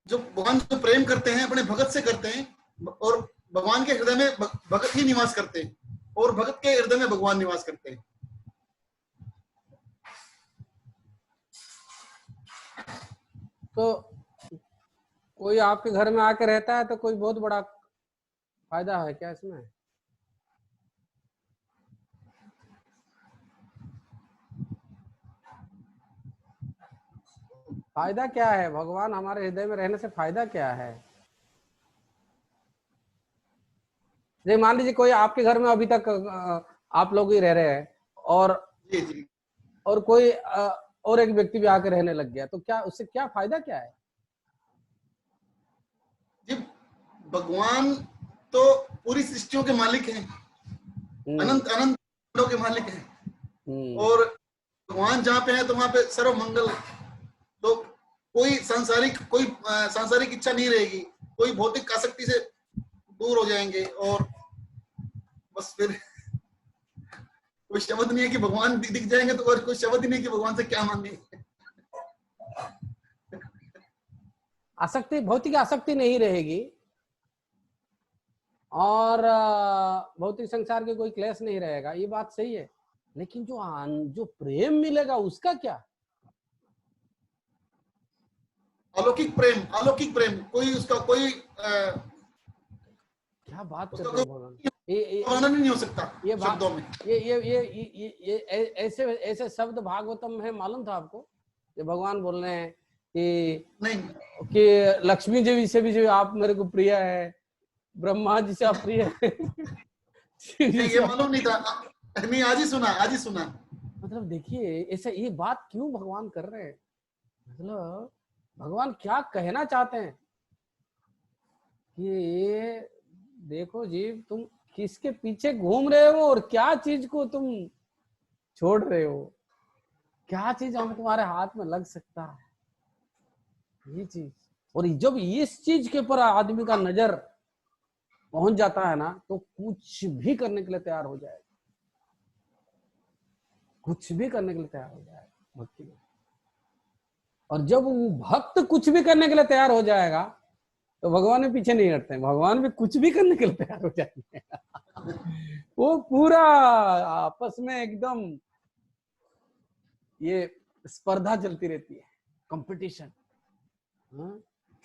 जो भगवान जो प्रेम करते हैं अपने भगत से करते हैं, और भगवान के हृदय में भगत ही निवास करते हैं, और भगत के हृदय में भगवान निवास करते हैं। तो कोई आपके घर में आके रहता है तो कोई बहुत बड़ा फायदा है क्या इसमें? फायदा क्या है? भगवान हमारे हृदय में रहने से फायदा क्या है? जी मान लीजिए कोई आपके घर में अभी तक आप लोग ही रह रहे हैं, और जी जी। और कोई और एक व्यक्ति भी आके रहने लग गया, तो क्या उससे क्या फायदा क्या है? जी, भगवान तो पूरी सृष्टियों के मालिक हैं, अनंत अनंत के मालिक हैं, और भगवान जहाँ पे है तो वहां पे सर्व मंगल। तो कोई सांसारिक इच्छा नहीं रहेगी, कोई भौतिक आसक्ति से दूर हो जाएंगे, और बस फिर कोई शब्द नहीं है कि भगवान दिख जाएंगे, तो और कोई शब्द ही नहीं कि भगवान से क्या मांगे। आसक्ति, भौतिक आसक्ति नहीं रहेगी, और भौतिक संसार के कोई क्लेश नहीं रहेगा, ये बात सही है। लेकिन जो प्रेम मिलेगा उसका क्या? अलौकिक प्रेम, अलौकिक प्रेम, कोई उसका कोई क्या बात उसका करते हैं कोई भगवान! ये वर्णन नहीं हो सकता ये शब्दों बात, में। ये ऐसे ऐसे शब्द भागवतम में मालूम था आपको? ये भगवान बोल रहे हैं नहीं, कि लक्ष्मी देवी से भी जो आप मेरे को प्रिय है, ब्रह्मा जी से आप प्रिय है। शिव जी नहीं, से ये मालूम नहीं था। नहीं, आज ही सुना, आज ही सुना। मतलब देखिए ऐसा, ये बात क्यों भगवान कर रहे हैं? मतलब भगवान क्या कहना चाहते हैं कि देखो जी, तुम किसके पीछे घूम रहे हो और क्या चीज को तुम छोड़ रहे हो, क्या चीज हम तुम्हारे हाथ में लग सकता है, ये चीज। और जब इस चीज के ऊपर आदमी का नजर पहुंच जाता है ना, तो कुछ भी करने के लिए तैयार हो जाएगा, कुछ भी करने के लिए तैयार हो जाएगा भक्ति में। और जब वो भक्त कुछ भी करने के लिए तैयार हो जाएगा, तो भगवान भी पीछे नहीं हटते, भगवान भी कुछ भी करने के लिए तैयार हो जाएंगे। वो पूरा आपस में एकदम ये स्पर्धा चलती रहती है, कंपटीशन।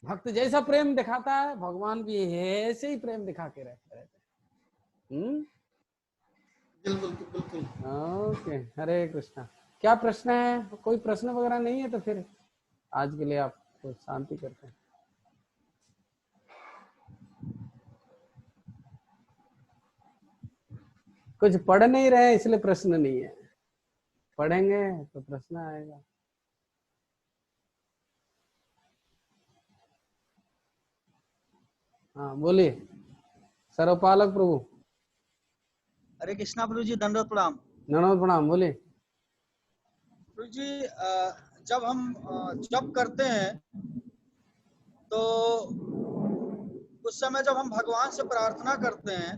भक्त जैसा प्रेम दिखाता है, भगवान भी ऐसे ही प्रेम दिखा के रहते हैं। बिल्कुल बिल्कुल। ओके, हरे कृष्णा। क्या प्रश्न है? कोई प्रश्न वगैरह नहीं है तो फिर आज के लिए आप तो शांति करते हैं। कुछ पढ़ नहीं रहे इसलिए प्रश्न नहीं है, पढ़ेंगे तो प्रश्न आएगा। हाँ बोलिए, सर्वपालक प्रभु। हरे कृष्णा प्रभु जी, दंडवत प्रणाम। नमो प्रणाम, बोलिए। प्रभु जी, जब हम जप करते हैं तो उस समय जब हम भगवान से प्रार्थना करते हैं,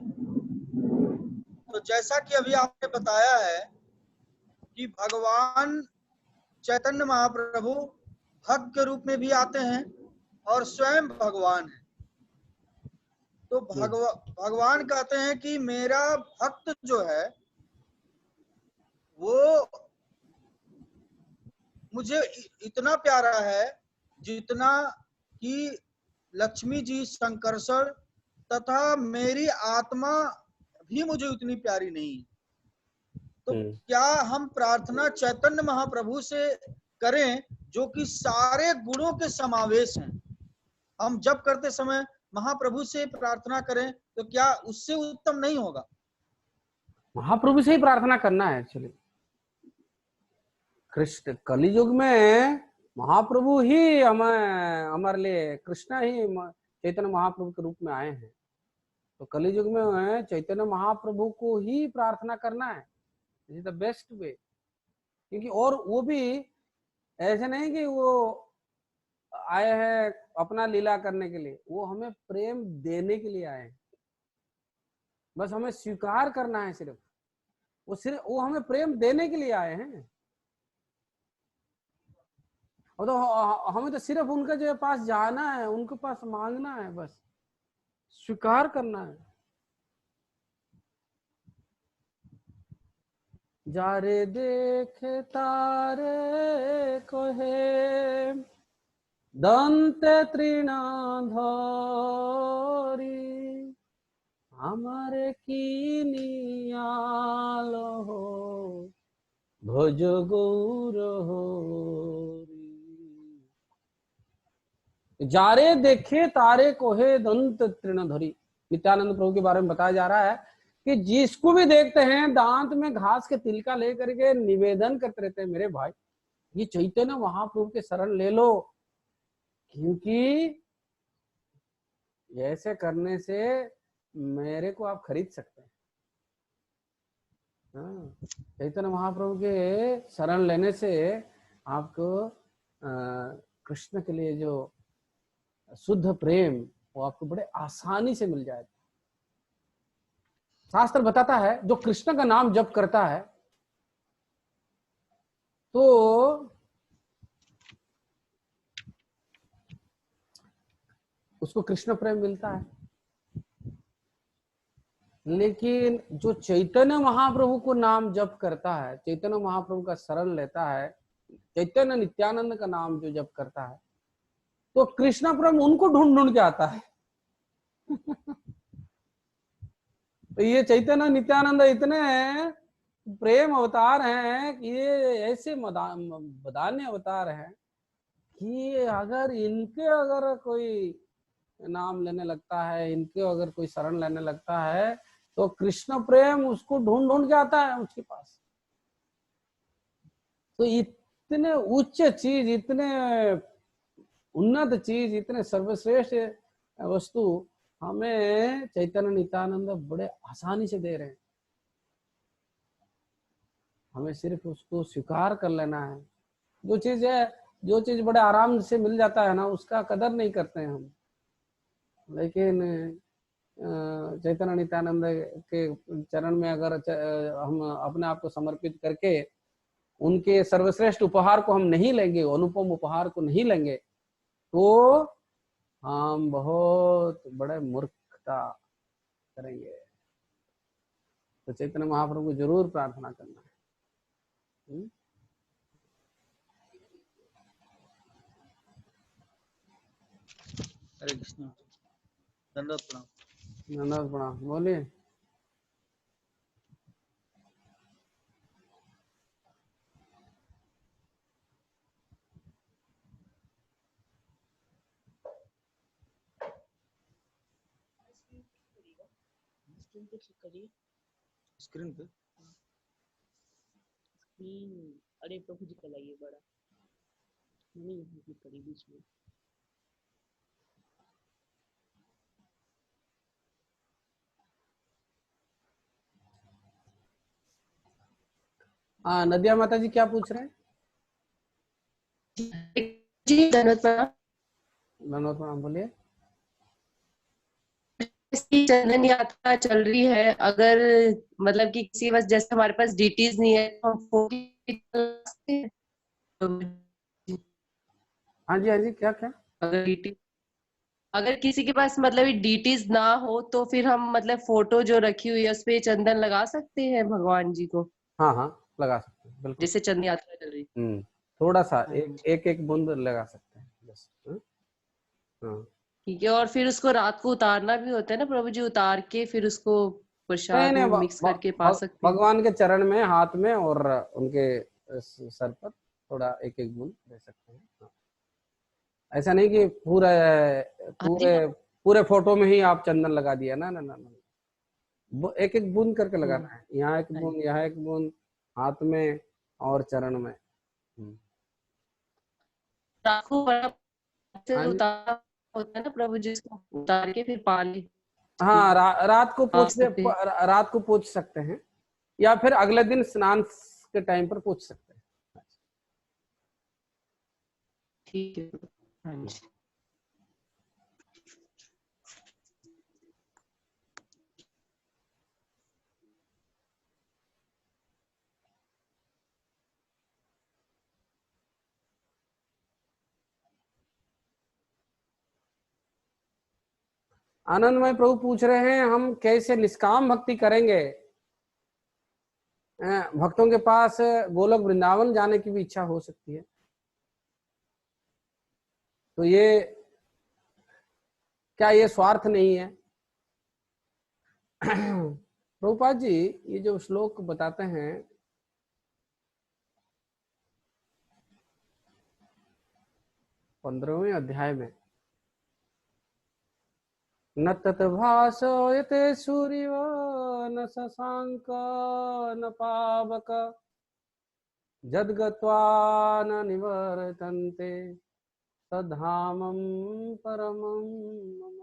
तो जैसा कि अभी आपने बताया है कि भगवान चैतन्य महाप्रभु भक्त के रूप में भी आते हैं और स्वयं भगवान है। तो भगवान कहते हैं कि मेरा भक्त जो है वो मुझे इतना प्यारा है जितना कि लक्ष्मी जी, शंकरसर तथा मेरी आत्मा भी मुझे उतनी प्यारी नहीं है। तो क्या हम प्रार्थना चैतन्य महाप्रभु से करें जो कि सारे गुणों के समावेश हैं? हम जप करते समय महाप्रभु से प्रार्थना करें तो क्या उससे उत्तम नहीं होगा? महाप्रभु से ही प्रार्थना करना है एक्चुअली। कृष्ण कलियुग में महाप्रभु ही हमारे लिए, कृष्ण ही चैतन्य महाप्रभु के रूप में आए हैं। तो कलियुग में चैतन्य महाप्रभु को ही प्रार्थना करना है, इज द बेस्ट वे। क्योंकि और वो भी ऐसे नहीं कि वो आए हैं अपना लीला करने के लिए, वो हमें प्रेम देने के लिए आए हैं। बस हमें स्वीकार करना है, सिर्फ वो हमें प्रेम देने के लिए आए हैं। और तो हमें तो सिर्फ उनके जो पास जाना है, उनके पास मांगना है, बस स्वीकार करना है। जारे देखे तारे कोहे दंते तृणाधरी हमारे किनियालो हो भज गौर हरि। जारे देखे तारे कोहे दंत तृणधरी, नित्यानंद प्रभु के बारे में बताया जा रहा है कि जिसको भी देखते हैं दांत में घास के तिलका लेकर के निवेदन करते रहते हैं, मेरे भाई ये चैतन्य महाप्रभु के शरण ले लो, क्योंकि ऐसे करने से मेरे को आप खरीद सकते हैं। चैतन्य महाप्रभु के शरण लेने से आपको कृष्ण के लिए जो शुद्ध प्रेम वो आपको बड़े आसानी से मिल जाएगा। शास्त्र बताता है जो कृष्ण का नाम जप करता है तो उसको कृष्ण प्रेम मिलता है, लेकिन जो चैतन्य महाप्रभु को नाम जप करता है, चैतन्य महाप्रभु का शरण लेता है, चैतन्य नित्यानंद का नाम जो जप करता है, तो कृष्ण प्रेम उनको ढूंढ ढूंढ के आता है। तो ये चैतन्य नित्यानंद इतने प्रेम अवतार हैं कि ये ऐसे बदान्य अवतार हैं कि अगर कोई नाम लेने लगता है, इनके अगर कोई शरण लेने लगता है, तो कृष्ण प्रेम उसको ढूंढ ढूंढ के आता है उसके पास। तो इतने उच्च चीज, इतने उन्नत चीज, इतने सर्वश्रेष्ठ वस्तु हमें चैतन्य नित्यानंद बड़े आसानी से दे रहे हैं। हमें सिर्फ उसको स्वीकार कर लेना है। जो चीज बड़े आराम से मिल जाता है ना, उसका कदर नहीं करते हैं हम। लेकिन चैतन्य नित्यानंद के चरण में अगर हम अपने आप को समर्पित करके उनके सर्वश्रेष्ठ उपहार को हम नहीं लेंगे, अनुपम उपहार को नहीं लेंगे, तो हम बहुत बड़े मूर्खता करेंगे। तो चैतन्य महाप्रभु को जरूर प्रार्थना करना है। हरे कृष्ण। दंडवत प्रणाम। दंडवत प्रणाम। बोलिए। स्क्रीन पे अरे प्रभु जी का लाइए बड़ा नहीं करी बीच में। नदिया माता जी क्या पूछ रहे हैं? जी धन्यवाद प्रणाम। धन्यवाद प्रणाम। बोलिए। चंदन यात्रा चल रही है, अगर मतलब कि किसी बस जैसे हमारे पास डिटेल्स नहीं है तो हम हाँ जी क्या अगर किसी के पास मतलब डिटेल्स ना हो तो फिर हम मतलब फोटो जो रखी हुई है उस पे चंदन लगा सकते हैं भगवान जी को? हाँ लगा सकते हैं बिल्कुल। जैसे चंदन यात्रा चल रही। थोड़ा सा एक बूंद लगा सकते हैं बस। ठीक है। और फिर उसको रात को उतारना भी होता है ना प्रभु जी? उतार के फिर उसको प्रसाद में मिक्स करके पा सकते हैं? भगवान के चरण में, हाथ में और उनके सर पर थोड़ा एक बूंद दे सकते हैं। ऐसा नहीं कि पूरे फोटो में ही आप चंदन लगा दिया ना। एक बूंद करके लगाना है। यहाँ एक बूंद, यहाँ एक बूंद, हाथ में और चरण में। रात को उतारना होता है ना प्रभु जी, इसको उतार के फिर पानी। हाँ रात को पूछ सकते हैं या फिर अगले दिन स्नान के टाइम पर पूछ सकते हैं। ठीक है। हाँ जी। आनंदमय प्रभु पूछ रहे हैं हम कैसे निष्काम भक्ति करेंगे। भक्तों के पास गोलोक वृंदावन जाने की भी इच्छा हो सकती है, तो ये क्या ये स्वार्थ नहीं है? प्रभुपाद जी ये जो श्लोक बताते हैं 15वें अध्याय में, न तत्भासयते सूर्य न शशांक न पावक जद्गत्वा न निवर्तन्ते तद्धामं परमं मम।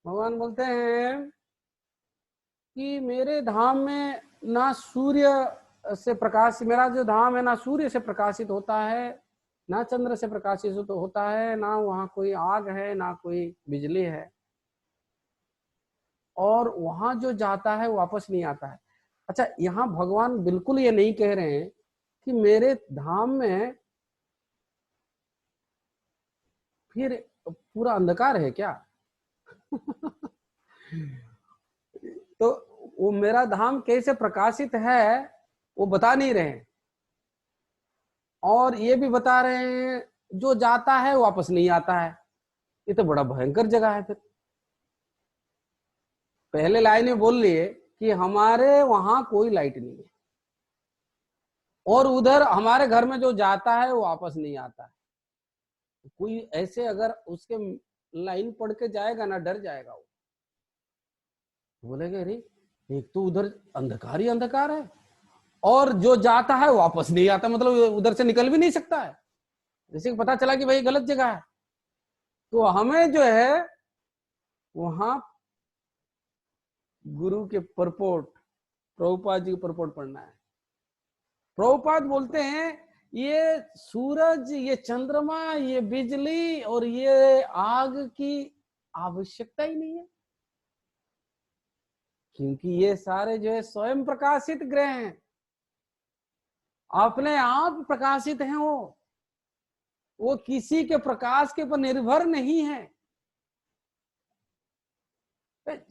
भगवान बोलते हैं कि मेरे धाम में ना सूर्य से प्रकाश, मेरा जो धाम है ना सूर्य से प्रकाशित होता है, ना चंद्र से प्रकाशित तो होता है, ना वहां कोई आग है, ना कोई बिजली है, और वहां जो जाता है वापस नहीं आता है। अच्छा, यहाँ भगवान बिल्कुल ये नहीं कह रहे हैं कि मेरे धाम में फिर पूरा अंधकार है क्या? तो वो मेरा धाम कैसे प्रकाशित है वो बता नहीं रहे हैं, और ये भी बता रहे हैं जो जाता है वापस नहीं आता है। ये तो बड़ा भयंकर जगह है। फिर पहले लाइन में बोल लिए कि हमारे वहां कोई लाइट नहीं है, और उधर हमारे घर में जो जाता है वो वापस नहीं आता है। कोई ऐसे अगर उसके लाइन पढ़ के जाएगा ना, डर जाएगा वो, बोलेगा अरे एक तो उधर अंधकार ही अंधकार है, और जो जाता है वापस नहीं आता, मतलब उधर से निकल भी नहीं सकता है। जैसे कि पता चला कि भाई गलत जगह है, तो हमें जो है वहां गुरु के परपोट, प्रभुपाद जी के परपोट पढ़ना है। प्रभुपाद बोलते हैं ये सूरज, ये चंद्रमा, ये बिजली और ये आग की आवश्यकता ही नहीं है, क्योंकि ये सारे जो है स्वयं प्रकाशित ग्रह हैं, अपने आप प्रकाशित हैं। वो किसी के प्रकाश के ऊपर निर्भर नहीं है।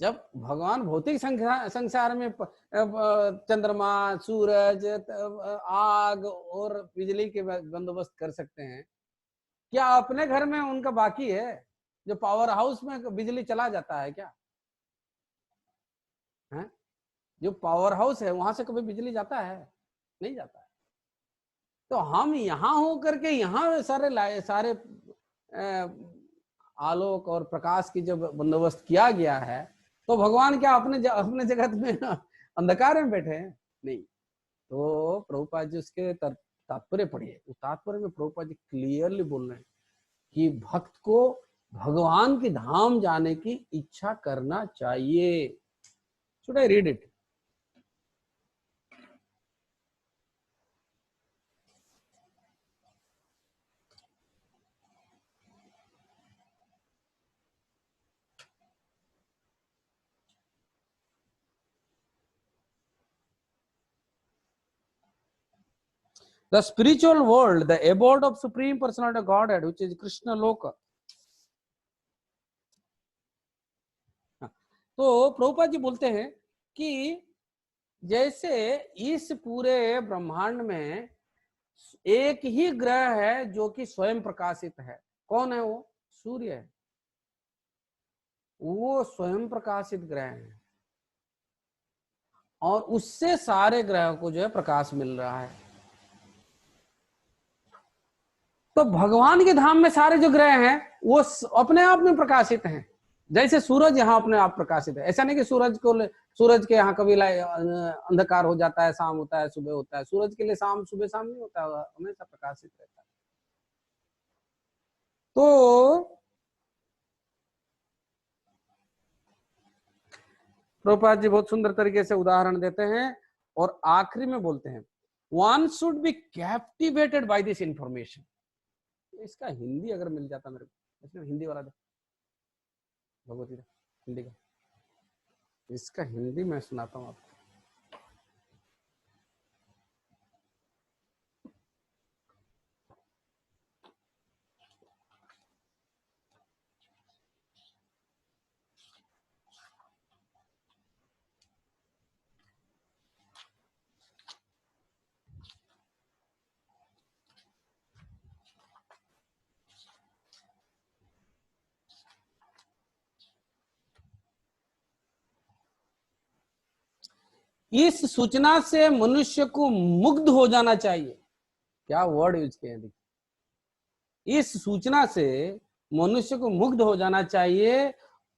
जब भगवान भौतिक संसार में चंद्रमा, सूरज, आग और बिजली के बंदोबस्त कर सकते हैं, क्या अपने घर में उनका बाकी है? जो पावर हाउस में बिजली चला जाता है क्या है? जो पावर हाउस है वहां से कभी बिजली जाता है? नहीं जाता है। तो हम यहाँ हो करके यहाँ सारे आलोक और प्रकाश की जब बंदोबस्त किया गया है, तो भगवान क्या अपने जगत में अंधकार में बैठे हैं? नहीं। तो प्रभुपाद जी उसके तात्पर्य पढ़िए। उस तात्पर्य में प्रभुपाद जी क्लियरली बोल रहे हैं कि भक्त को भगवान की धाम जाने की इच्छा करना चाहिए। Should I read it? The spiritual world, the abode of Supreme Personality of Godhead, which is Krishna Loka. तो प्रभुपाद जी बोलते हैं कि जैसे इस पूरे ब्रह्मांड में एक ही ग्रह है जो कि स्वयं प्रकाशित है। कौन है वो? सूर्य है। वो स्वयं प्रकाशित ग्रह है, और उससे सारे ग्रहों को जो है प्रकाश मिल रहा है। तो भगवान के धाम में सारे जो ग्रह हैं वो अपने आप में प्रकाशित हैं। जैसे सूरज यहाँ अपने आप प्रकाशित है, ऐसा नहीं कि सूरज के यहाँ कभी अंधकार हो जाता है, शाम होता है, सुबह होता है। सूरज के लिए सुबह शाम नहीं होता है, हमेशा प्रकाशित रहता है। तो प्रभुपाद जी बहुत सुंदर तरीके से उदाहरण देते हैं, और आखिरी में बोलते हैं one should be captivated by this information. इसका हिंदी अगर मिल जाता मेरे को, इसमें हिंदी वाला भगवती हिंदी का, इसका हिंदी मैं सुनाता हूँ आपको। इस सूचना से मनुष्य को मुग्ध हो जाना चाहिए। क्या वर्ड यूज किया देखिए, इस सूचना से मनुष्य को मुग्ध हो जाना चाहिए,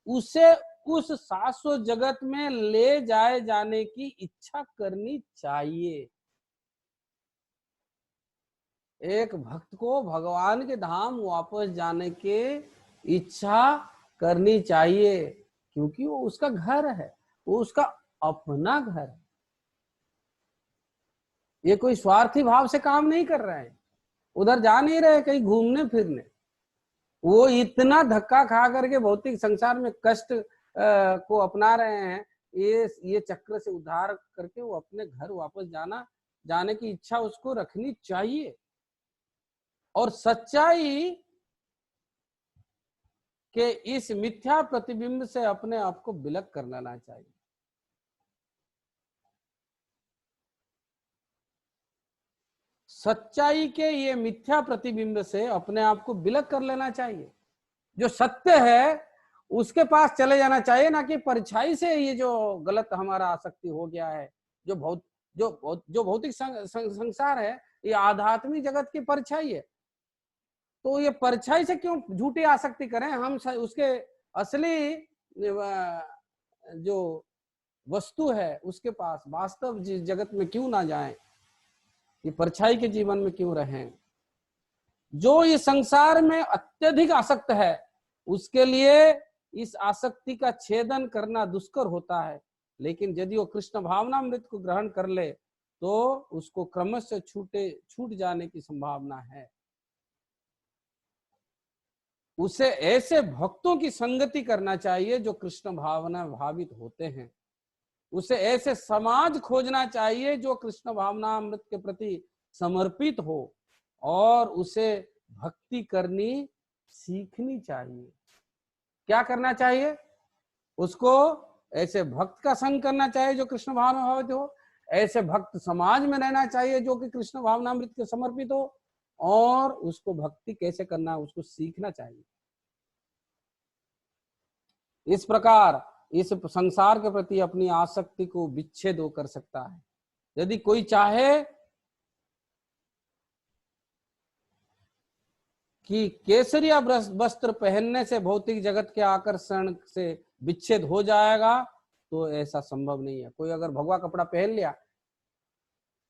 उसे उस शाश्वत जगत में ले जाए जाने की इच्छा करनी चाहिए। एक भक्त को भगवान के धाम वापस जाने की इच्छा करनी चाहिए, क्योंकि वो उसका घर है, वो उसका अपना घर है। ये कोई स्वार्थी भाव से काम नहीं कर रहे हैं, उधर जा नहीं रहे कहीं घूमने फिरने। वो इतना धक्का खा करके भौतिक संसार में कष्ट को अपना रहे हैं, ये चक्र से उद्धार करके वो अपने घर वापस जाने की इच्छा उसको रखनी चाहिए। और सच्चाई के इस मिथ्या प्रतिबिंब से अपने आप को विलग कर लेना चाहिए। सच्चाई के ये मिथ्या प्रतिबिंब से अपने आप को विलग कर लेना चाहिए। जो सत्य है उसके पास चले जाना चाहिए, ना कि परछाई से ये जो गलत हमारा आसक्ति हो गया है। जो भौतिक संसार है ये आध्यात्मिक जगत की परछाई है, तो ये परछाई से क्यों झूठी आसक्ति करें हम, उसके असली जो वस्तु है उसके पास वास्तव जगत में क्यों ना जाएं, ये परछाई के जीवन में क्यों रहें। जो इस संसार में अत्यधिक आसक्त है उसके लिए इस आसक्ति का छेदन करना दुष्कर होता है, लेकिन यदि वो कृष्ण भावनामृत को ग्रहण कर ले तो उसको क्रमशः छूट जाने की संभावना है। उसे ऐसे भक्तों की संगति करना चाहिए जो कृष्ण भावना भावित होते हैं। उसे ऐसे समाज खोजना चाहिए जो कृष्ण भावना अमृत के प्रति समर्पित हो, और उसे भक्ति करनी सीखनी चाहिए। क्या करना चाहिए? उसको ऐसे भक्त का संग करना चाहिए जो कृष्ण भावना भावित हो, ऐसे भक्त समाज में रहना चाहिए जो कि कृष्ण भावना अमृत के समर्पित हो, और उसको भक्ति कैसे करना है उसको सीखना चाहिए। इस प्रकार इस संसार के प्रति अपनी आसक्ति को विच्छेद कर सकता है। यदि कोई चाहे कि केसरिया वस्त्र पहनने से भौतिक जगत के आकर्षण से विच्छेद हो जाएगा, तो ऐसा संभव नहीं है। कोई अगर भगवा कपड़ा पहन लिया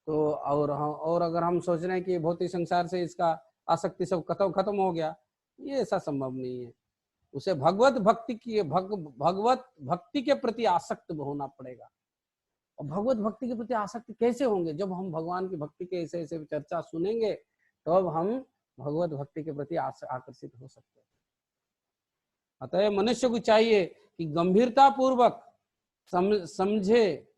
तो और अगर हम सोच रहे हैं कि भौतिक संसार से इसका आसक्ति सब खत्म हो गया, ये ऐसा संभव नहीं है। उसे भगवत भक्ति के प्रति आसक्त होना पड़ेगा। और भगवत भक्ति के प्रति आसक्त कैसे होंगे? जब हम भगवान की भक्ति के ऐसे ऐसे चर्चा सुनेंगे तो अब हम भगवत भक्ति के प्रति आकर्षित हो सकते हैं। अतः मनुष्य को चाहिए कि गंभीरता पूर्वक समझे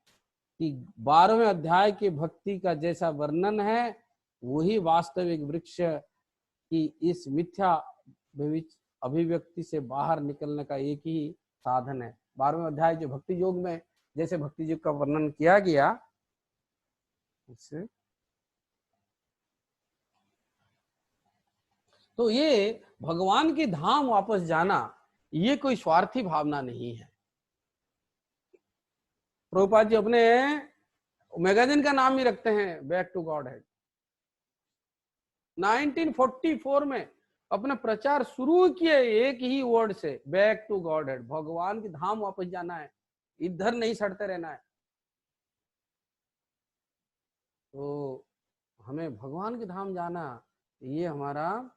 कि 12वें अध्याय की भक्ति का जैसा वर्णन है वही वास्तविक वृक्ष की इस मिथ्या अभिव्यक्ति से बाहर निकलने का एक ही साधन है। 12वें अध्याय जो भक्ति योग में जैसे भक्ति योग का वर्णन किया गया, उससे तो ये भगवान के धाम वापस जाना ये कोई स्वार्थी भावना नहीं है। प्रभुपाद जी अपने मैगजीन का नाम ही रखते हैं बैक टू गॉड हेड। 1944 में अपना प्रचार शुरू किए एक ही वर्ड से, बैक टू गॉड हेड, भगवान के धाम वापस जाना है, इधर नहीं सड़ते रहना है। तो हमें भगवान के धाम जाना ये हमारा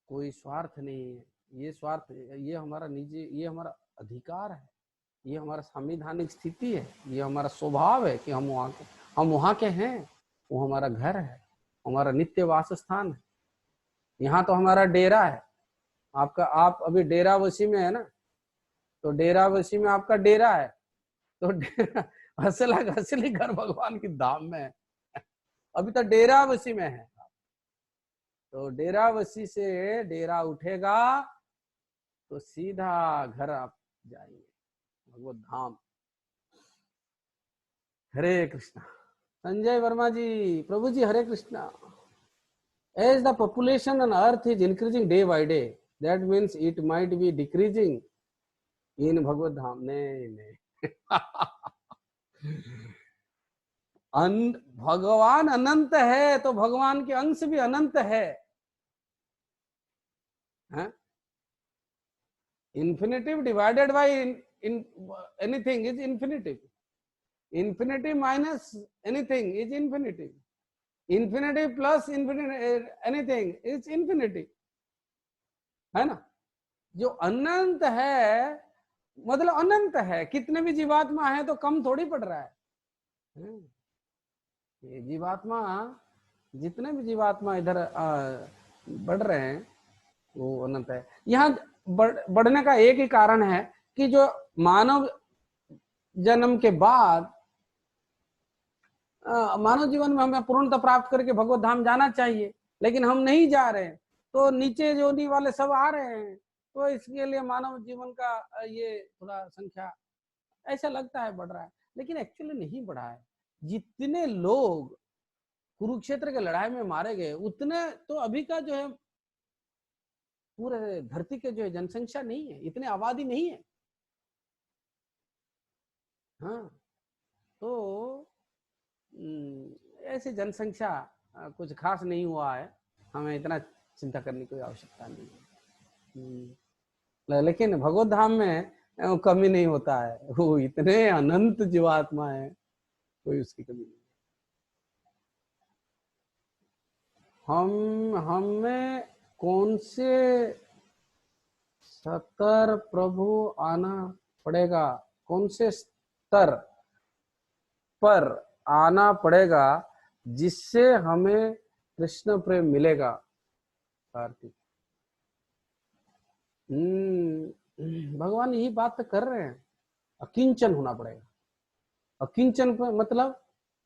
कोई स्वार्थ नहीं है, ये हमारा निजी, ये हमारा अधिकार है, ये हमारा संवैधानिक स्थिति है, ये हमारा स्वभाव है कि हम वहाँ के हैं, वो हमारा घर है, हमारा नित्य वास स्थान है। यहाँ तो हमारा डेरा है। आप अभी डेरावसी में है ना, तो डेरावसी में आपका डेरा है, तो असली घर भगवान के धाम में है। अभी तो डेरावसी में है, तो डेरावसी से डेरा उठेगा तो सीधा घर आप जाएंगे, भगवत धाम। हरे कृष्णा। संजय वर्मा जी, प्रभु जी हरे Krishna. As the population on earth is increasing day by day, that means it might be decreasing in Bhagavad Dham. नहीं भगवान अनंत है तो भगवान के अंश भी अनंत है। Infinitive divided by anything is infinitive, infinity minus anything is infinity, infinity plus infinity anything is infinity, है ना। जो अनंत है मतलब अनंत है, कितने भी जीवात्मा है तो कम थोड़ी पड़ रहा है। ये जीवात्मा, जितने भी जीवात्मा इधर बढ़ रहे हैं वो अनंत है। यहाँ बढ़ने का एक ही कारण है कि जो मानव जन्म के बाद मानव जीवन में हमें पूर्णता प्राप्त करके भगवत धाम जाना चाहिए, लेकिन हम नहीं जा रहे हैं, तो नीचे योनि वाले सब आ रहे हैं, तो इसके लिए मानव जीवन का ये थोड़ा संख्या ऐसा लगता है बढ़ रहा है, लेकिन एक्चुअली नहीं बढ़ा है। जितने लोग कुरुक्षेत्र के लड़ाई में मारे गए उतने तो अभी का जो है पूरे धरती के जो है जनसंख्या नहीं है, इतने आबादी नहीं है। हाँ, तो ऐसी जनसंख्या कुछ खास नहीं हुआ है, हमें इतना चिंता करने की कोई आवश्यकता नहीं है। लेकिन भगवत धाम में कमी नहीं होता है, वो इतने अनंत जीवात्मा है, कोई उसकी कमी नहीं। हमें कौन से स्तर प्रभु आना पड़ेगा, कौन से स्तर पर आना पड़ेगा जिससे हमें कृष्ण प्रेम मिलेगा। कार्तिक, भगवान यही बात तो कर रहे हैं, अकिंचन होना पड़ेगा। अकिंचन मतलब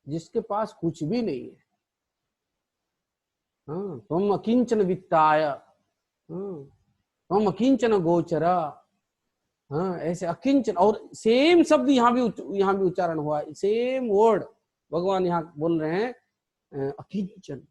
जिसके पास कुछ भी नहीं है। हाँ, तुम अकिंचन वित्ताय, तुम अकिंचन गोचरा। हाँ, ऐसे अकिंचन, और सेम शब्द यहाँ भी उच्चारण हुआ, सेम वर्ड भगवान यहाँ बोल रहे हैं, अकिंचन।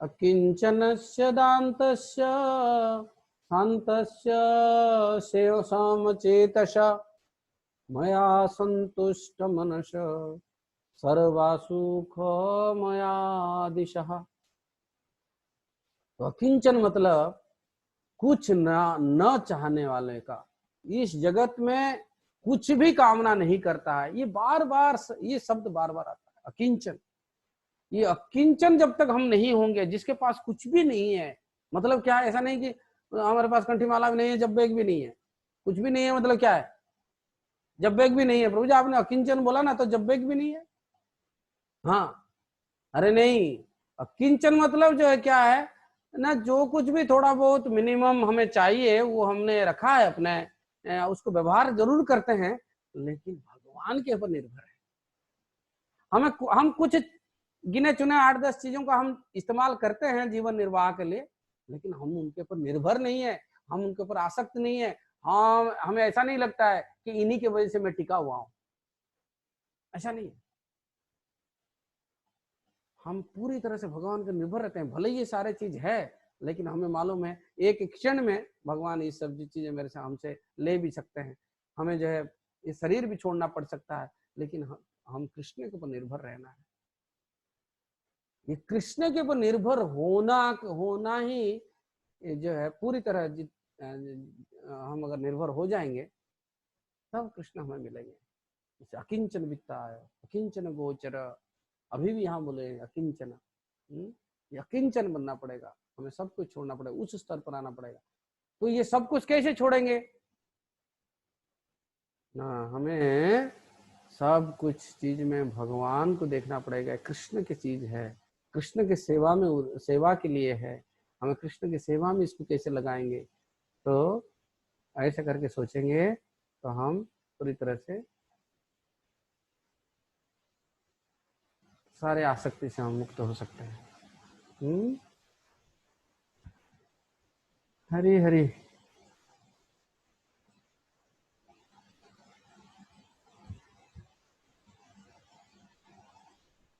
अकिंचनस्य दान्तस्य शान्तस्य समचेतस मया संतुष्ट मनस सर्वासुखमया दिशः। तो अकिंचन मतलब कुछ न चाहने वाले का, इस जगत में कुछ भी कामना नहीं करता है। ये बार बार ये शब्द बार बार आता है, अकिंचन। ये अकिंचन जब तक हम नहीं होंगे, जिसके पास कुछ भी नहीं है, मतलब क्या है, ऐसा नहीं कि हमारे पास कंठी माला भी नहीं है, जब बैग भी नहीं है, कुछ भी नहीं है, मतलब क्या है, जब बैग भी नहीं है। प्रभु जी आपने अकिंचन बोला ना, तो जब बैग भी नहीं है। हाँ, अरे नहीं, अकिंचन मतलब जो है क्या है ना, जो कुछ भी थोड़ा बहुत मिनिमम हमें चाहिए वो हमने रखा है अपने, उसको व्यवहार जरूर करते हैं, लेकिन भगवान के ऊपर निर्भर है। हम कुछ गिने चुने 8-10 चीजों का हम इस्तेमाल करते हैं जीवन निर्वाह के लिए, लेकिन हम उनके ऊपर निर्भर नहीं है, हम उनके ऊपर आसक्त नहीं है। हमें ऐसा नहीं लगता है कि इन्हीं की वजह से मैं टिका हुआ हूं, ऐसा नहीं है। हम पूरी तरह से भगवान पर निर्भर रहते हैं। भले ये सारे चीज है, लेकिन हमें मालूम है एक क्षण में भगवान ये सब चीजें मेरे से हमसे ले भी सकते हैं। हमें जो है ये शरीर भी छोड़ना पड़ सकता है, लेकिन हम कृष्ण के ऊपर निर्भर रहना है। ये कृष्ण के ऊपर निर्भर होना ही जो है पूरी तरह हम अगर निर्भर हो जाएंगे तब कृष्ण हमें मिलेंगे। अकिंचन वित्ताय, अकिंचन गोचर, अभी भी यहाँ बोले अकिंचन। ये अकिंचन बनना पड़ेगा, हमें सब कुछ छोड़ना पड़ेगा, उस स्तर पर आना पड़ेगा। तो ये सब कुछ कैसे छोड़ेंगे ना, हमें सब कुछ चीज में भगवान को देखना पड़ेगा। कृष्ण की चीज है, कृष्ण की सेवा में, सेवा के लिए है, हमें कृष्ण की सेवा में इसको कैसे लगाएंगे। तो ऐसा करके सोचेंगे तो हम पूरी तरह से सारे आसक्ति से हम मुक्त हो सकते हैं। हरी हरी।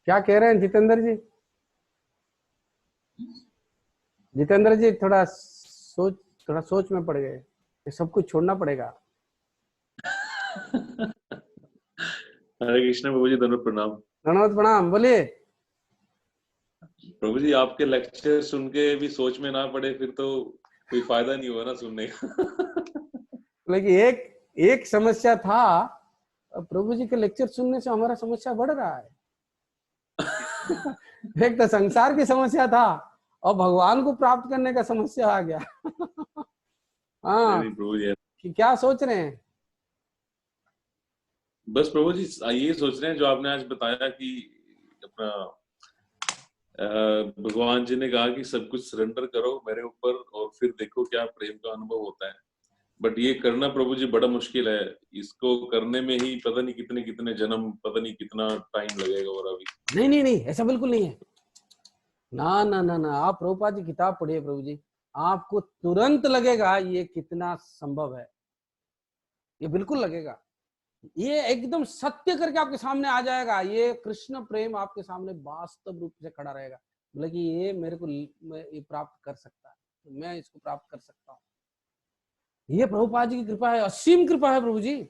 क्या कह रहे हैं जितेंद्र जी? जितेंद्र जी थोड़ा सोच में पड़ गए, सब कुछ छोड़ना पड़ेगा। हरे कृष्ण प्रभु जी, दोनों प्रणाम। धन्यवाद, प्रणाम। बोलिए। प्रभु जी, आपके लेक्चर सुन के भी सोच में ना पड़े फिर तो कोई फायदा नहीं हुआ ना सुनने का। लेकिन एक समस्या था, प्रभु जी के लेक्चर सुनने से हमारा समस्या बढ़ रहा है। एक तो संसार की समस्या था और भगवान को प्राप्त करने का समस्या आ गया। हाँ, नहीं प्रभु जी, कि क्या सोच रहे हैं? बस प्रभु जी ये सोच रहे हैं जो आपने आज बताया कि अपना भगवान जी ने कहा कि सब कुछ सरेंडर करो मेरे ऊपर और फिर देखो क्या प्रेम का अनुभव होता है। बट ये करना प्रभु जी बड़ा मुश्किल है, इसको करने में ही पता नहीं कितने कितने जन्म, पता नहीं कितना टाइम लगेगा। और अभी नहीं, ऐसा बिल्कुल नहीं है। ना ना ना ना, आप प्रभुपाद की किताब पढ़िए प्रभु जी, आपको तुरंत लगेगा ये कितना संभव है। ये बिल्कुल लगेगा, ये एकदम सत्य करके आपके सामने आ जाएगा। ये कृष्ण प्रेम आपके सामने वास्तव रूप से खड़ा रहेगा, बोले कि ये मेरे को ये प्राप्त कर सकता है, तो मैं इसको प्राप्त कर सकता हूँ। ये प्रभुपाद जी की कृपा है, असीम कृपा है प्रभु जी।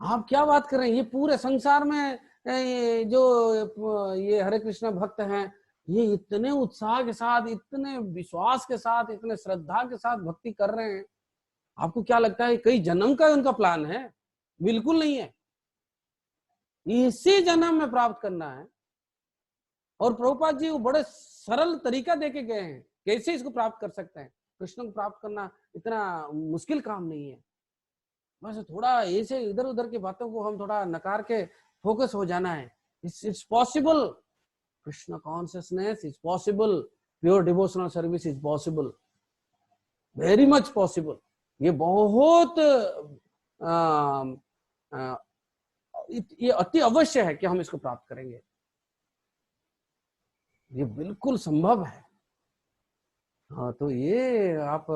आप क्या बात कर रहे हैं? ये पूरे संसार में ये जो ये हरे कृष्ण भक्त हैं, ये इतने उत्साह के साथ, इतने विश्वास के साथ, इतने श्रद्धा के साथ भक्ति कर रहे हैं। आपको क्या लगता है कई जन्म का उनका प्लान है? बिल्कुल नहीं है, इसी जन्म में प्राप्त करना है। और प्रभुपाद जी वो बड़े सरल तरीका देके गए हैं, कैसे इसको प्राप्त कर सकते हैं। कृष्ण को प्राप्त करना इतना मुश्किल काम नहीं है। बस थोड़ा ऐसे इधर उधर की बातों को हम थोड़ा नकार के फोकस हो जाना है। It's possible, Krishna consciousness is possible, pure devotional service is possible, very much possible. ये बहुत ये अति अवश्य है कि हम इसको प्राप्त करेंगे। ये बिल्कुल संभव है। हाँ, तो ये आप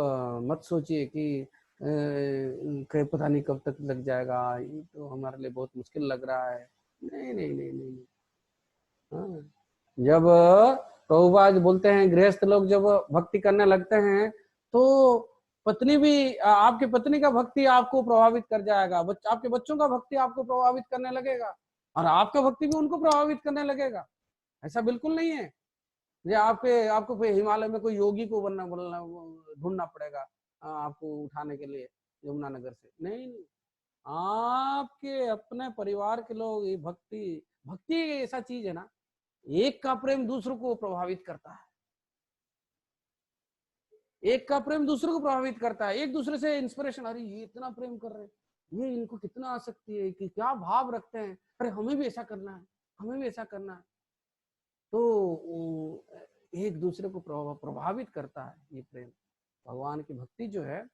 मत सोचिए कि पता नहीं कब तक लग जाएगा, ये तो हमारे लिए बहुत मुश्किल लग रहा है। नहीं नहीं नहीं नहीं, हाँ। जब प्रभुपाद बोलते हैं गृहस्थ लोग जब भक्ति करने लगते हैं तो पत्नी भी, आपकी पत्नी का भक्ति आपको प्रभावित कर जाएगा, आपके बच्चों का भक्ति आपको प्रभावित करने लगेगा, और आपका भक्ति भी उनको प्रभावित करने लगेगा। ऐसा बिल्कुल नहीं है ये आपको हिमालय में कोई योगी को ढूंढना पड़ेगा आपको उठाने के लिए यमुनानगर से। नहीं, आपके अपने परिवार के लोग। ये भक्ति ऐसा चीज है ना, एक का प्रेम दूसरों को प्रभावित करता है, एक का प्रेम दूसरों को प्रभावित करता है। एक दूसरे से इंस्पिरेशन, अरे ये इतना प्रेम कर रहे हैं, ये इनको कितना आसक्ति है, कि क्या भाव रखते हैं, अरे हमें भी ऐसा करना है, हमें भी ऐसा करना है। तो एक दूसरे को प्रभावित करता है ये प्रेम। भगवान की भक्ति जो है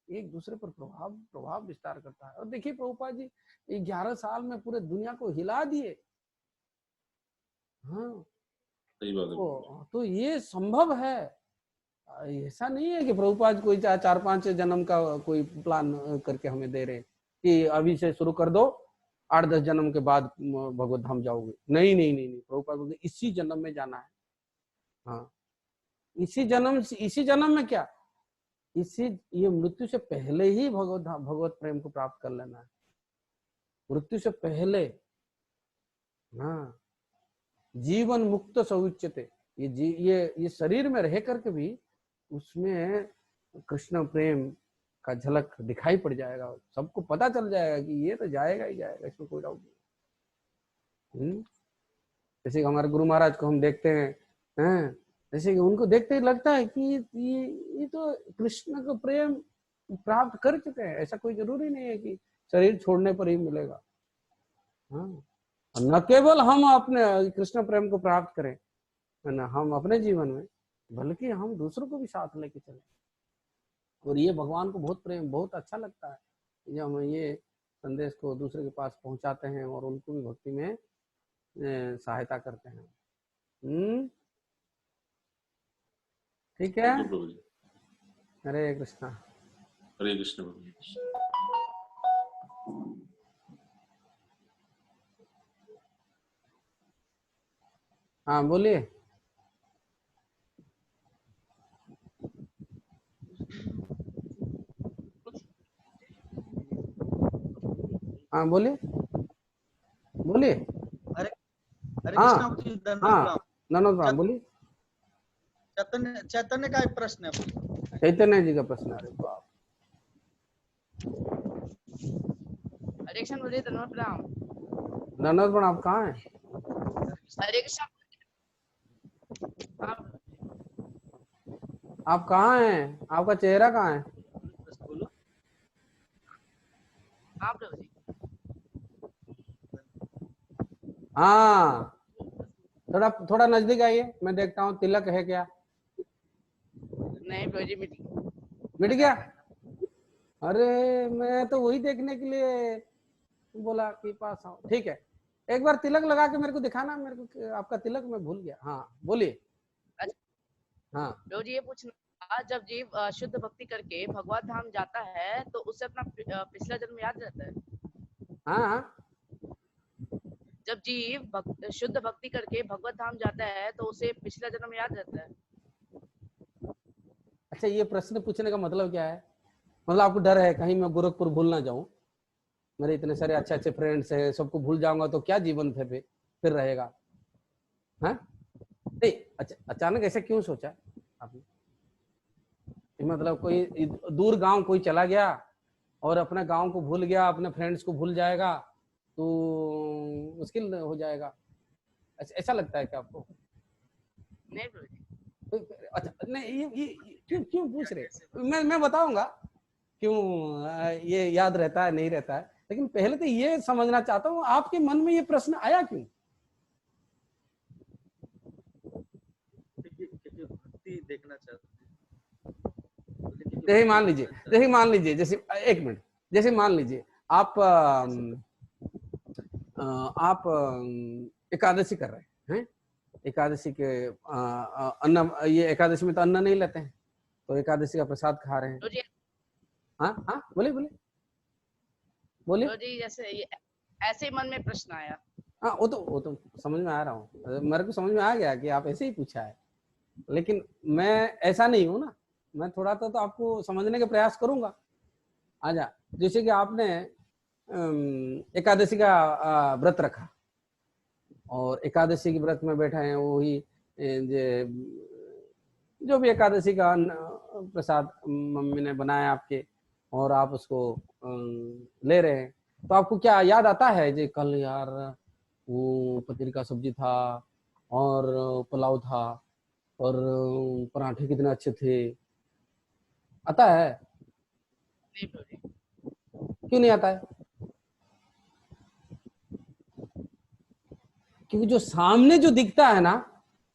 एक दूसरे पर प्रभाव विस्तार करता है। और देखिए प्रभुपाद जी 11 साल में पूरे दुनिया को हिला दिए। हाँ, सही बात है। तो ये संभव है। ऐसा नहीं है कि प्रभुपाद कोई 4-5 जन्म का कोई प्लान करके हमें दे रहे कि अभी से शुरू कर दो, 8-10 जन्म के बाद भगवत धाम जाओगे। नहीं नहीं नहीं नहीं, प्रभुपाद बोलते इसी जन्म में जाना है। हाँ, इसी जन्म में क्या, ये मृत्यु से पहले ही भगवत प्रेम को प्राप्त कर लेना है, मृत्यु से पहले। हाँ, जीवन मुक्त सौच्यते, ये शरीर में रह करके भी उसमें कृष्ण प्रेम का झलक दिखाई पड़ जाएगा, सबको पता चल जाएगा कि ये तो जाएगा ही जाएगा, इसमें कोई डाउट नहीं। जैसे हमारे गुरु महाराज को हम देखते हैं, जैसे कि उनको देखते ही लगता है कि ये तो कृष्ण का प्रेम प्राप्त कर चुके हैं। ऐसा कोई जरूरी नहीं है कि शरीर छोड़ने पर ही मिलेगा। हाँ, न केवल हम अपने कृष्ण प्रेम को प्राप्त करें ना हम अपने जीवन में, बल्कि हम दूसरों को भी साथ लेके चले। और ये भगवान को बहुत अच्छा लगता है जब हम ये संदेश को दूसरे के पास पहुंचाते हैं और उनको भी भक्ति में सहायता करते हैं। ठीक है, हरे कृष्णा। हरे कृष्ण। हाँ बोलिए। हाँ बोलिए बोलिए। हरे हरे हाँ कृष्णा जी, दंडवत हाँ प्रणाम। ननद प्रणाम, बोलिए। चैतन्य चैतन्य का एक प्रश्न है अपनी। चैतन्य जी का प्रश्न, अरे बाप। हरे कृष्ण बोलिए, धन्यवाद प्रणाम। ननद प्रणाम, आप कहाँ हैं? हरे कृष्ण। आप कहाँ हैं? आपका चेहरा कहाँ है? बोलो। हाँ प्रभु जी। हाँ थोड़ा थोड़ा नजदीक आइए, मैं देखता हूँ तिलक है क्या। नहीं प्रभु जी, मिट गया? अरे मैं तो वही देखने के लिए बोला कि पास आओ। ठीक है, एक बार तिलक लगा के मेरे को दिखाना, मेरे को आपका तिलक मैं भूल गया। हाँ बोलिए। हाँ प्रभु जी ये पूछना था, जब जीव शुद्ध भक्ति करके भगवत धाम जाता है तो उसे अपना पिछला जन्म याद रहता है? हाँ हाँ जब जीव शुद्ध भक्ति करके भगवत धाम जाता है तो उसे पिछला जन्म याद रहता है? अच्छा, ये प्रश्न पूछने का मतलब क्या है? मतलब आपको डर है कहीं मैं गोरखपुर भूल ना जाऊं, मेरे इतने सारे अच्छे अच्छे फ्रेंड्स हैं, सबको भूल जाऊंगा तो क्या जीवन फिर रहेगा? हाँ नहीं, अच्छा अचानक ऐसे क्यों सोचा आपने? मतलब कोई दूर गांव कोई चला गया और अपने गांव को भूल गया, अपने फ्रेंड्स को भूल जाएगा तो मुश्किल हो जाएगा, ऐसा लगता है क्या आपको? नहीं प्रभु जी। अच्छा नहीं, ये क्यों क्यों पूछ रहे? मैं बताऊंगा क्यों ये याद रहता है नहीं रहता है, लेकिन पहले तो ये समझना चाहता हूँ आपके मन में ये प्रश्न आया क्यों? भक्ति देखना चाहते हैं। जैसे मान लीजिए जैसे एक मिनट, जैसे मान लीजिए आप एकादशी कर रहे हैं, एकादशी के अन्न, ये एकादशी में तो अन्न नहीं लेते हैं, तो एकादशी का प्रसाद खा रहे हैं। हाँ हाँ बोलिए बोलिए बोलिए। प्रभु जी जैसे ऐसे ही मन में प्रश्न आया। हाँ वो तो समझ में आ रहा हूँ, मेरे को समझ में आ गया कि आप ऐसे ही पूछा है, लेकिन मैं ऐसा नहीं हूँ ना, मैं थोड़ा तो आपको समझने का प्रयास करूंगा। आजा, जैसे कि आपने एकादशी का व्रत रखा और एकादशी के व्रत में बैठा है, वही जो भी एकादशी का प्रसाद मम्मी ने बनाया आपके और आप उसको ले रहे हैं, तो आपको क्या याद आता है जी कल यार वो पनीर का सब्जी था और पुलाव था और पराठे कितने अच्छे थे, आता है? नहीं प्रभु जी। क्यों नहीं आता है? क्योंकि जो सामने जो दिखता है ना,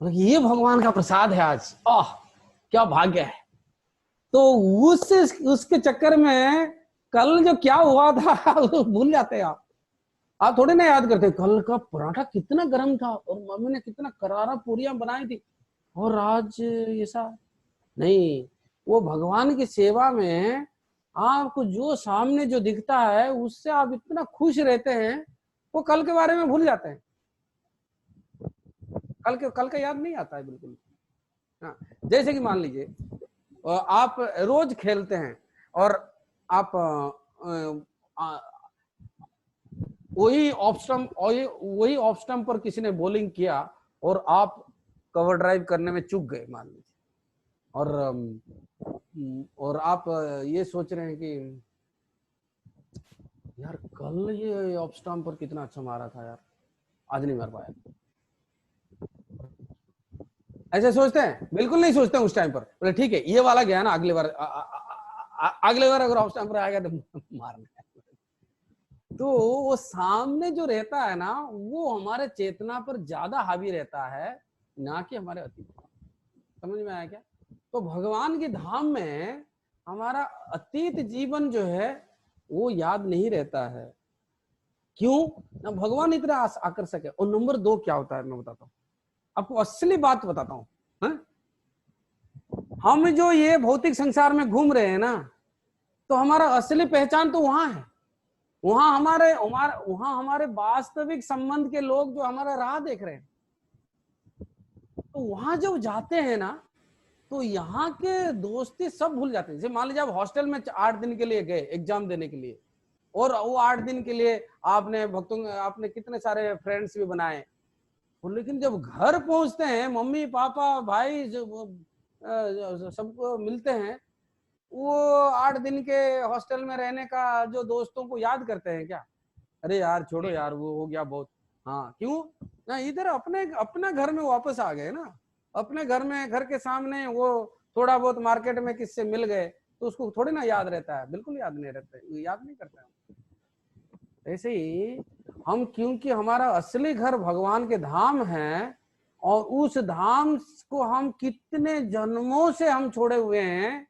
ये भगवान का प्रसाद है आज, आह क्या भाग्य है, तो उसके चक्कर में कल जो क्या हुआ था भूल जाते हैं आप थोड़े ना याद करते कल का पराठा कितना गर्म था और मम्मी ने कितना करारा पूरियां बनाई थी और आज ऐसा नहीं। वो भगवान की सेवा में आपको जो सामने जो दिखता है उससे आप इतना खुश रहते हैं, वो कल के बारे में भूल जाते हैं, कल का याद नहीं आता है बिल्कुल। हाँ जैसे कि मान लीजिए आप रोज खेलते हैं और आप वही ऑफ स्टंप पर किसी ने बॉलिंग किया और आप कवर ड्राइव करने में चूक गए मान लीजिए, और आप ये सोच रहे हैं कि यार कल ये ऑफ स्टंप पर कितना अच्छा मारा था यार, आज नहीं मार पाया। ऐसे सोचते हैं? बिल्कुल नहीं सोचते हैं उस टाइम पर, बोले ठीक है ये वाला गया ना, अगले बार अगर ऑफ स्टंप पर आ गया तो मारना है। तो वो सामने जो रहता है ना, वो हमारे चेतना पर ज्यादा हावी रहता है ना कि हमारे अतीत। समझ में आया क्या? तो भगवान के धाम में हमारा अतीत जीवन जो है वो याद नहीं रहता है। क्यों ना? भगवान इतना आकर्षक है। और नंबर 2 क्या होता है मैं बताता हूँ आपको, असली बात बताता हूँ। हम जो ये भौतिक संसार में घूम रहे हैं ना, तो हमारा असली पहचान तो वहां है, वहां हमारे वास्तविक संबंध के लोग जो हमारा राह देख रहे हैं, तो वहां जब जाते हैं ना तो यहाँ के दोस्ती सब भूल जाते हैं। जैसे मान लीजिए आप हॉस्टल में 8 दिन के लिए गए एग्जाम देने के लिए, और वो 8 दिन के लिए आपने आपने कितने सारे फ्रेंड्स भी बनाए, लेकिन जब घर पहुंचते हैं मम्मी पापा भाई सबको मिलते हैं, वो 8 दिन के हॉस्टल में रहने का जो दोस्तों को याद करते हैं क्या? अरे यार छोड़ो यार, वो हो गया बहुत। हाँ क्यों ना, इधर अपना घर में वापस आ गए ना, अपने घर में, घर के सामने वो थोड़ा बहुत मार्केट में किससे मिल गए तो उसको थोड़ी ना याद रहता है, बिल्कुल याद नहीं रहता है, याद नहीं करता है। ऐसे ही हम, क्योंकि हमारा असली घर भगवान के धाम है और उस धाम को हम कितने जन्मों से हम छोड़े हुए हैं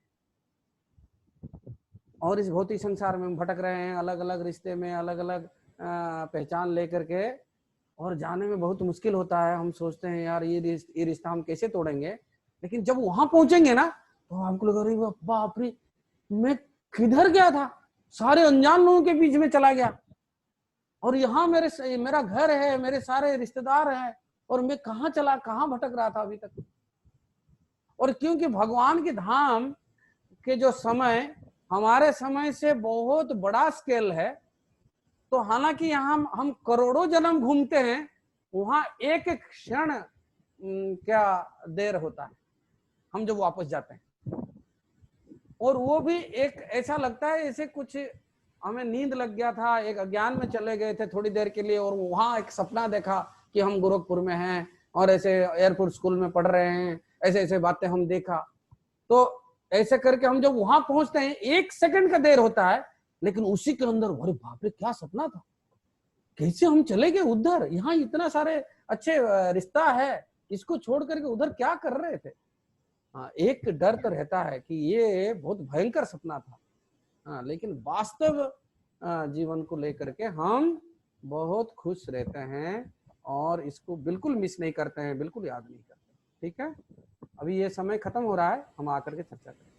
और इस भौतिक संसार में हम भटक रहे हैं, अलग अलग रिश्ते में अलग अलग पहचान लेकर के, और जाने में बहुत मुश्किल होता है। हम सोचते हैं यार ये रिश्ता हम कैसे तोड़ेंगे, लेकिन जब वहां पहुंचेंगे ना तो हमको लगा अरे बाप रे, मैं किधर गया था, सारे अनजान लोगों के बीच में चला गया, और यहाँ मेरा घर है, मेरे सारे रिश्तेदार हैं, और मैं कहाँ भटक रहा था अभी तक। और क्योंकि भगवान के धाम के जो समय हमारे समय से बहुत बड़ा स्केल है, तो हालांकि यहाँ हम करोड़ों जन्म घूमते हैं, वहां एक एक क्षण क्या देर होता है हम जब वापस जाते हैं। और वो भी एक ऐसा लगता है जैसे कुछ हमें नींद लग गया था, एक अज्ञान में चले गए थे थोड़ी देर के लिए, और वहां एक सपना देखा कि हम गोरखपुर में हैं और ऐसे एयरपोर्ट स्कूल में पढ़ रहे हैं, ऐसे ऐसे बातें हम देखा। तो ऐसे करके हम जब वहां पहुंचते हैं 1 सेकंड का देर होता है, लेकिन उसी के अंदर अरे बाप रे क्या सपना था, कैसे हम चले गए उधर, यहाँ इतना सारे अच्छे रिश्ता है, इसको छोड़ करके उधर क्या कर रहे थे। हाँ, एक डर तो रहता है कि ये बहुत भयंकर सपना था। हाँ, लेकिन वास्तव जीवन को लेकर के हम बहुत खुश रहते हैं और इसको बिल्कुल मिस नहीं करते हैं, बिल्कुल याद नहीं करते। ठीक है, अभी ये समय खत्म हो रहा है, हम आकर के चर्चा करें।